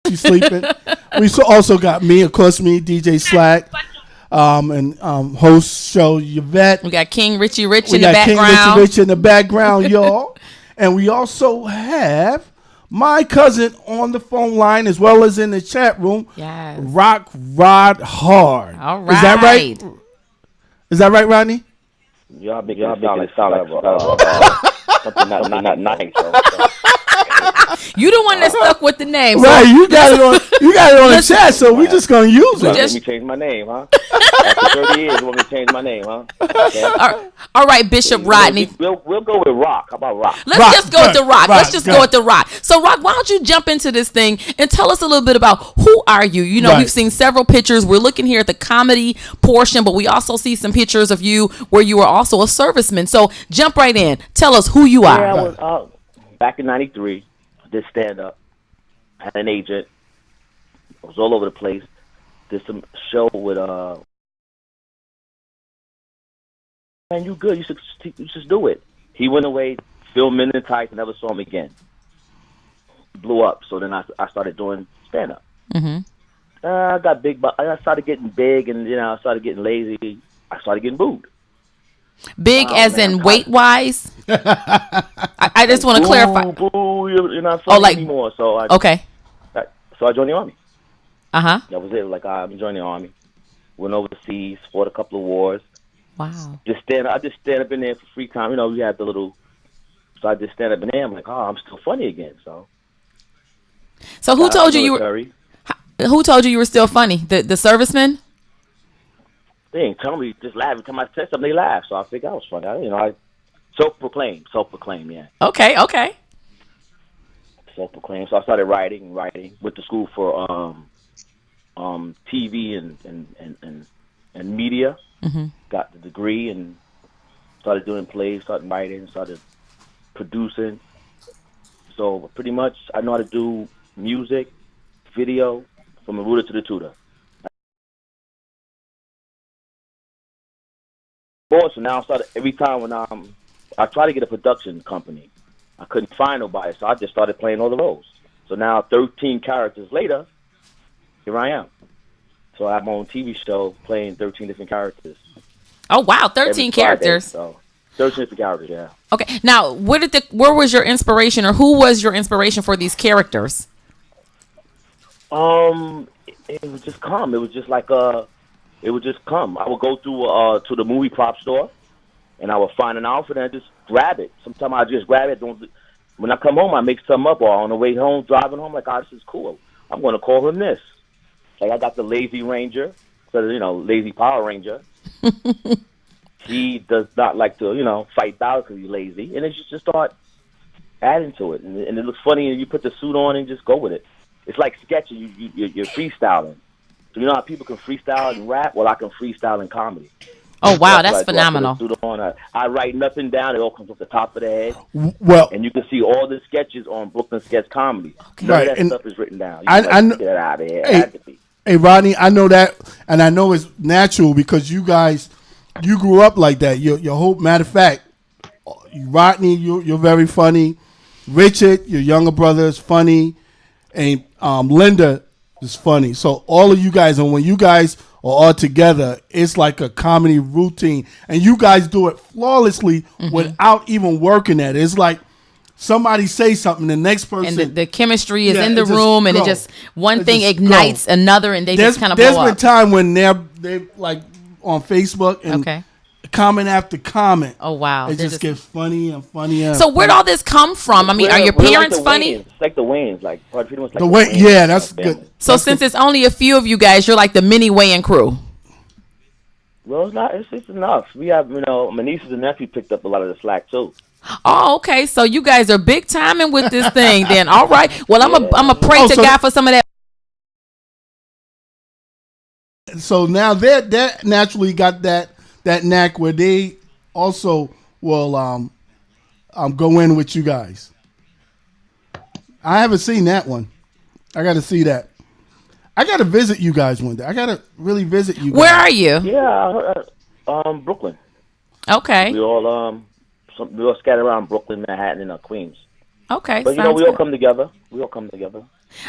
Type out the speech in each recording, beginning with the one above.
She's sleeping. Also got me, of course, DJ Slack, and host show Yvette. We got King Richie Rich in the background. King Richie Rich in the background, y'all. And we also have my cousin on the phone line as well as in the chat room. Yes. Rocnrodhard. All right. Is that right? Is that right, Rodney? Y'all make it sound like something not nice. You the one that stuck with the name, right? So you got it on the chat, so we just gonna use it. Let me change my name, huh? After 30 years, you want me to change my name, huh? Okay. All right, Bishop Rodney. We'll go with Rock. How about Rock? Let's just go with the Rock. Let's just go with the Rock. So, Rock, why don't you jump into this thing and tell us a little bit about who are you? You know, we've seen several pictures. We're looking here at the comedy portion, but we also see some pictures of you where you were also a serviceman. So, jump right in. Tell us who you are. Yeah, I was back in '93. Did stand up. I had an agent. I was all over the place. Did some show with man, you good. You should do it. He went away, filmed Men in Tights, never saw him again. Blew up. So then I started doing stand up. Mm-hmm. I got big, but I started getting big, and I started getting lazy. I started getting booed. Big as in weight wise. I just want to clarify. You're not funny anymore. So I joined the army. That was it. Like I'm joining the army. Went overseas, fought a couple of wars. Wow. I just stand up in there for free time. We had the little. So I just stand up in there. I'm like, I'm still funny again. So who told you were? Who told you were still funny? The servicemen? They ain't telling me, just laugh. Every time I said something, they laugh. So I figured I was funny. I self-proclaimed, yeah. Okay. Self-proclaimed. So I started writing. Went to school for TV and media. Mm-hmm. Got the degree and started doing plays, started writing, started producing. So pretty much I know how to do music, video, from the rooter to the tutor. So now I started every time when I try to get a production company, I couldn't find nobody, so I just started playing all the roles. So now 13 characters later, here I am. So I have my own TV show playing 13 different characters. Oh wow, 13 characters. So 13 different characters, yeah. Okay, now where was your inspiration, or who was your inspiration for these characters? It would just come. It was just like it would just come. I would go to the movie prop store, and I would find an outfit and I just grab it. Sometimes I just grab it. When I come home, I make something up, or on the way home, driving home, like, this is cool. I'm going to call him this. Like, I got the Lazy Ranger, so Lazy Power Ranger. He does not like to, fight battles because he's lazy, and then you just start adding to it, and it looks funny, and you put the suit on and just go with it. It's like sketching. You're freestyling. So you know how people can freestyle and rap? Well, I can freestyle in comedy. Oh, wow, that's phenomenal. I write nothing down. It all comes off the top of the head. Well, and you can see all the sketches on Brooklyn Sketch Comedy. Okay. None Right. of that stuff is written down. I know, get it out of here. Hey, Rodney, I know that, and I know it's natural because you guys, you grew up like that. Your whole, matter of fact, Rodney, you're very funny. Richard, your younger brother, is funny, and Linda is funny. So all of you guys, and when you guys are all together, it's like a comedy routine, and you guys do it flawlessly without even working at it. It's like somebody say something, the next person, and the chemistry is in the room, and one thing ignites another, and they just kind of blow up. There's been time when they like on Facebook and comment after comment. Oh wow, it just gets funnier and funnier. So where'd all this come from? I mean, are your parents like funny? It's like the Wayans, like pretty much like the Wayans. Yeah, that's good. So since it's only a few of you guys, you're like the mini Wayans crew. Well, it's not. It's enough. We have, my nieces and nephew picked up a lot of the slack too. Oh, okay. So you guys are big timing with this thing, then. All right. Well, I'm a pray to God for some of that. So now that naturally got that knack where they also will go in with you guys. I haven't seen that one. I got to see that. I got to visit you guys one day. I got to really visit you guys. Where are you? Yeah, Brooklyn. Okay. We all scattered around Brooklyn, Manhattan, and Queens. Okay. But we all come together.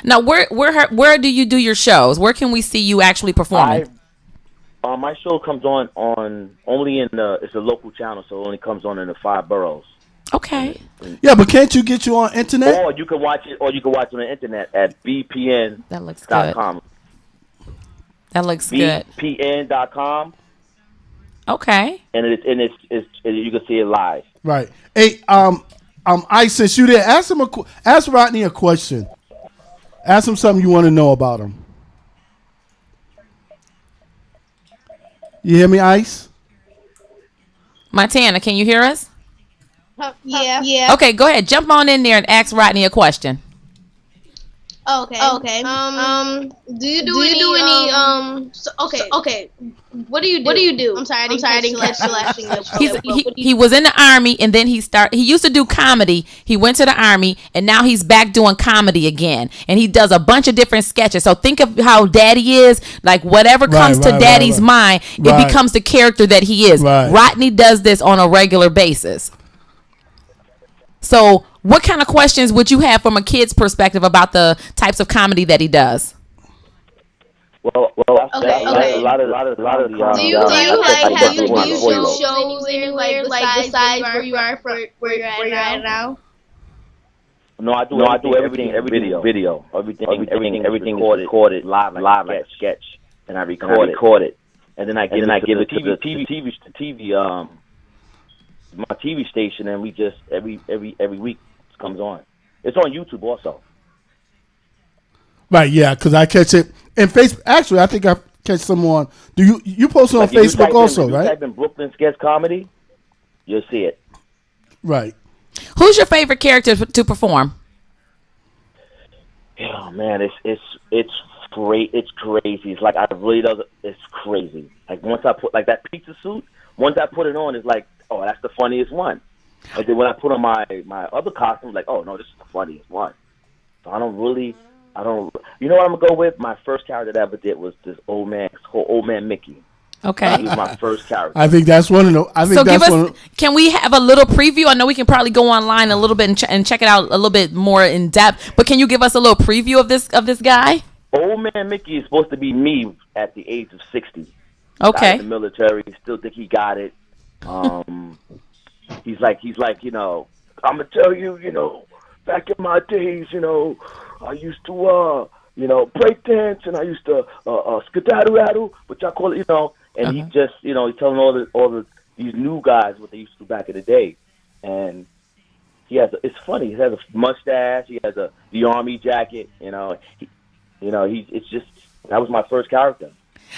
Now, where do you do your shows? Where can we see you actually performing? My show comes on only in it's a local channel, so it only comes on in the 5 boroughs. Okay. Yeah, but can't you get you on internet? Or you can watch it on the internet at bpn.com. That looks good. That looks good. bpn.com. Okay. And it's you can see it live. Right. Hey, Ice, since you there, ask Rodney a question. Ask him something you want to know about him. You hear me, Ice? Montana, can you hear us? Yeah. Okay, go ahead. Jump on in there and ask Rodney a question. Okay. Do you do any okay. What do you do? I'm sorry, I didn't catch the last thing. He was in the Army, and then he used to do comedy. He went to the Army, and now he's back doing comedy again. And he does a bunch of different sketches. So think of how Daddy is. Like whatever comes to Daddy's mind, it becomes the character that he is. Right. Rodney does this on a regular basis. So what kind of questions would you have from a kid's perspective about the types of comedy that he does? Well, Okay. a lot of Do you show shows anywhere besides where you are right now? No, I do everything video. Everything is recorded live like sketch, and I record it, and then I give it to the TV my TV station, and we just every week it comes on. It's on YouTube also. Right, yeah, because I catch it in Facebook. Actually, I think I catch some on. Do you post it on Like if Facebook also, if right? you type in Brooklyn Sketch Comedy, you'll see it. Right. Who's your favorite character to perform? Oh man, it's great. It's crazy. It's like I really does. It's crazy. Like once I put like that pizza suit. Once I put it on, it's like, oh, that's the funniest one. And then when I put on my other costume, like, oh no, this is the funniest one. So I don't. You know what I'm gonna go with? My first character that I ever did was this old man Mickey. Okay. He was my first character. I think that's one of the. Can we have a little preview? I know we can probably go online a little bit and check it out a little bit more in depth. But can you give us a little preview of this guy? Old man Mickey is supposed to be me at the age of 60. Okay. In the military, still think he got it. He's like, I'm gonna tell you, back in my days, I used to, break dance, and I used to skedaddle, which I call it, and he just, he's telling all these new guys what they used to do back in the day, and it's funny. He has a mustache, he has the army jacket, it's just that was my first character.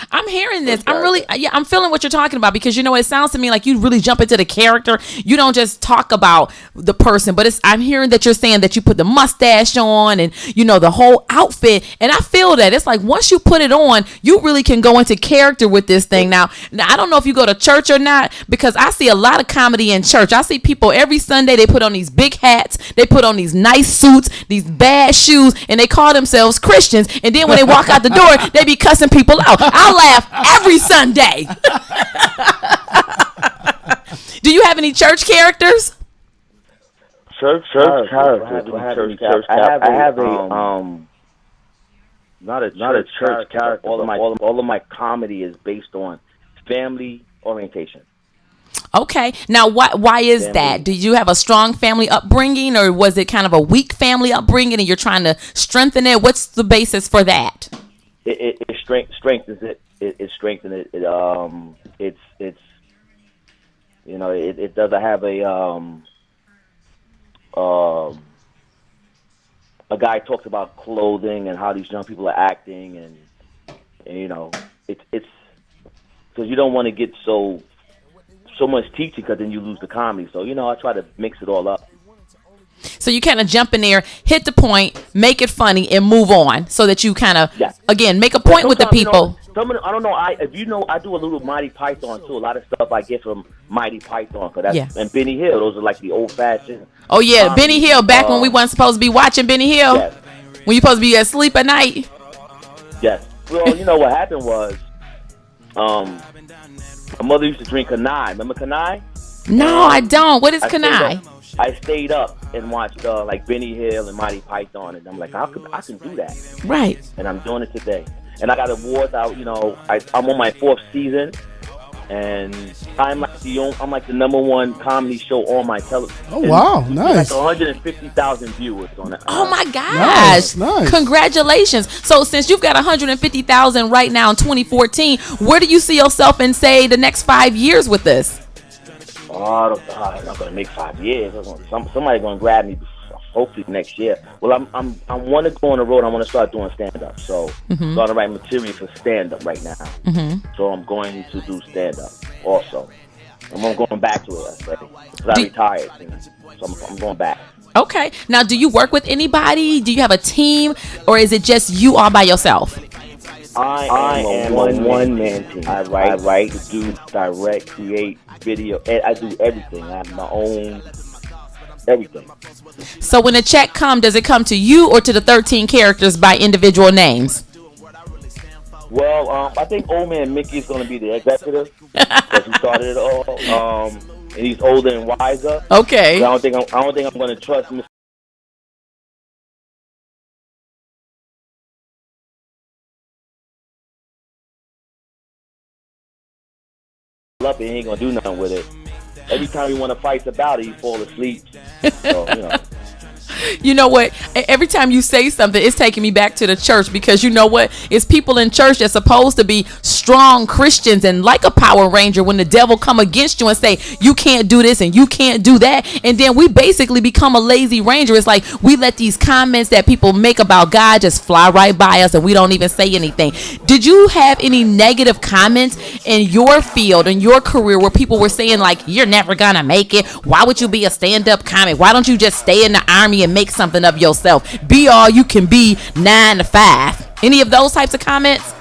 I'm hearing this. I'm feeling what you're talking about because it sounds to me like you really jump into the character. You don't just talk about the person, but I'm hearing that you're saying that you put the mustache on and the whole outfit. And I feel that it's like once you put it on, you really can go into character with this thing. Now I don't know if you go to church or not because I see a lot of comedy in church. I see people every Sunday, they put on these big hats, they put on these nice suits, these bad shoes, and they call themselves Christians. And then when they walk out the door, they be cussing people out. I laugh every Sunday. Do you have any church characters? Church characters. I have a not a church character. All of my comedy is based on family orientation. Okay. Now, why is that? Do you have a strong family upbringing, or was it kind of a weak family upbringing, and you're trying to strengthen it? What's the basis for that? It strengthens it. It strengthens it. It doesn't have a guy talks about clothing and how these young people are acting, and it's because you don't want to get so much teaching because then you lose the comedy. So I try to mix it all up. So you kind of jump in there, hit the point, make it funny, and move on, so that you kind of again make a point with the people. I don't know. I do a little Mighty Python too. A lot of stuff I get from Mighty Python, and Benny Hill. Those are like the old fashioned. Oh yeah, Benny Hill. Back when we weren't supposed to be watching Benny Hill. Yes. When you supposed to be asleep at night. Yes. Well, what happened was, my mother used to drink Kanai. Remember Kanai? No, I don't. What is Kanai? I stayed up and watched like Benny Hill and Monty Python, and I'm like, I can do that. Right. And I'm doing it today. And I got awards out. I'm on my 4th season. And I'm like the #1 comedy show on my television. Oh wow, nice! Like 150,000 viewers on it. Oh my gosh! Nice. Congratulations! So since you've got 150,000 right now in 2014, where do you see yourself in say the next 5 years with this? I'm not gonna make 5 years. Somebody's gonna grab me. Hopefully next year. Well, I want to go on the road. I want to start doing stand up. So starting to write material for stand up right now. So I'm going to do stand up also. I'm going back to it. I say, because I retired. So I'm going back. Okay. Now, do you work with anybody? Do you have a team, or is it just you all by yourself? I am a one-man team. I write, produce, direct, create, video. I do everything. I have my own everything. So when a check comes, does it come to you or to the 13 characters by individual names? Well, I think Old Man Mickey is going to be the executive because he started it all. And he's older and wiser. Okay. So I don't think I'm going to trust Mr. Up and he ain't going to do nothing with it. Every time he want to fight about it, he fall asleep. So, You know what? Every time you say something, it's taking me back to the church, because you know what? It's people in church that's supposed to be strong Christians and like a Power Ranger. When the devil come against you and say, you can't do this and you can't do that, and then we basically become a lazy ranger. It's like we let these comments that people make about God just fly right by us and we don't even say anything. Did you have any negative comments in your field, in your career, where people were saying like, you're never gonna make it? Why would you be a stand-up comic? Why don't you just stay in the army and make something of yourself? Be all you can be 9 to 5. Any of those types of comments?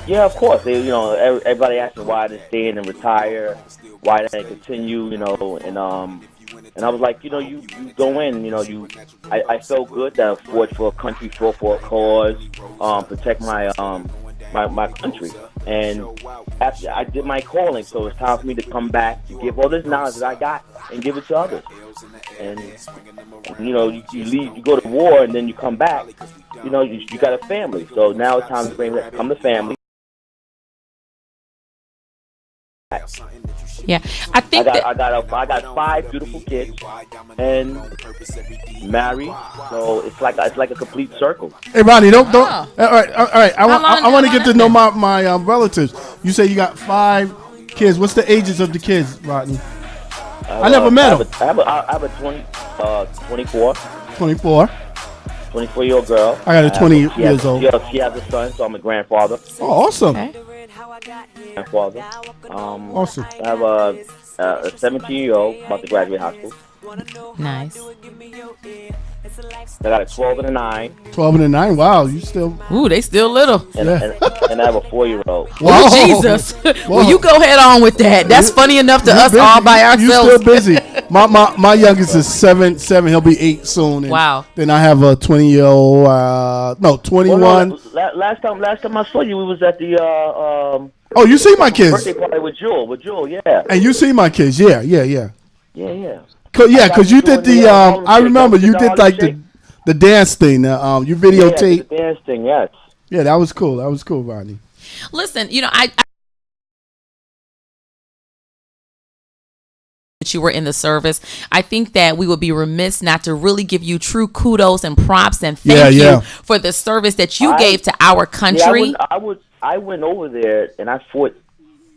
Yeah, of course. Everybody asked me why I didn't stay in and retire, why I didn't continue, and I was like, you go in, I felt good that I fought for a country, fought for a cause, protect my my country. And after I did my calling, so it's time for me to come back to give all this knowledge that I got and give it to others. And you leave, you go to war, and then you come back. You got a family, so now it's time to come to family. Yeah, I think I got 5 beautiful kids and married, so it's like a complete circle. Hey, Ronnie, don't. All right. I want to get to know my relatives. You say you got 5 kids. What's the ages of the kids, Rodney? I never met them. I have a 24. 24-year-old girl. I got a 20 years old. She has a son, so I'm a grandfather. Oh, awesome. Okay. Grandfather. Awesome. I have a 17-year-old about to graduate high school. Nice. I got a 12 and a 9. 12 and a 9. Wow, you still. Ooh, they still little. And I have a 4-year-old. Oh, Jesus. Well, you go head on with that. That's funny enough to us busy. all by ourselves. You still busy. My youngest is 7. He'll be 8 soon. And wow. Then I have a 20-year-old. 21. Well, no, last time I saw you, we was at the oh, you see my kids? Birthday party with Jewel, yeah. And you see my kids? Yeah. Yeah. Because you did the. I remember you did like the dance thing. You videotape. Yeah, the dance thing. Yes. Yeah, that was cool. Rodney. Listen, I that you were in the service. I think that we would be remiss not to really give you true kudos and props and thank you for the service that you gave to our country. Yeah, I went over there and I fought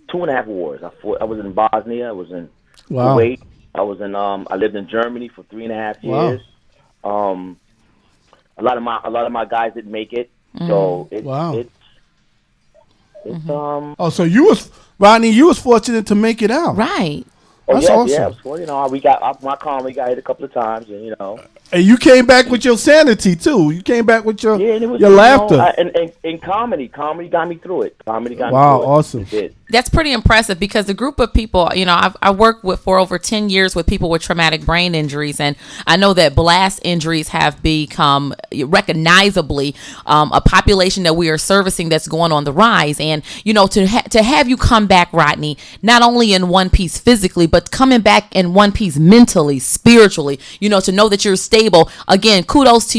2.5 wars. I was in Bosnia. I was in Kuwait. I was in. I lived in Germany for 3.5 years. Wow. A lot of my guys didn't make it. So it's Oh, so you was Rodney? You was fortunate to make it out, right? That's awesome. Yeah, we got my car. We got hit a couple of times, and And you came back with your sanity too. You came back with your laughter. And comedy got me through it. Wow, awesome. That's pretty impressive because the group of people, I worked with for over 10 years with people with traumatic brain injuries, and I know that blast injuries have become recognizably a population that we are servicing that's going on the rise. And to have you come back, Rodney, not only in one piece physically, but coming back in one piece mentally, spiritually, to know that you're stable. Again, kudos to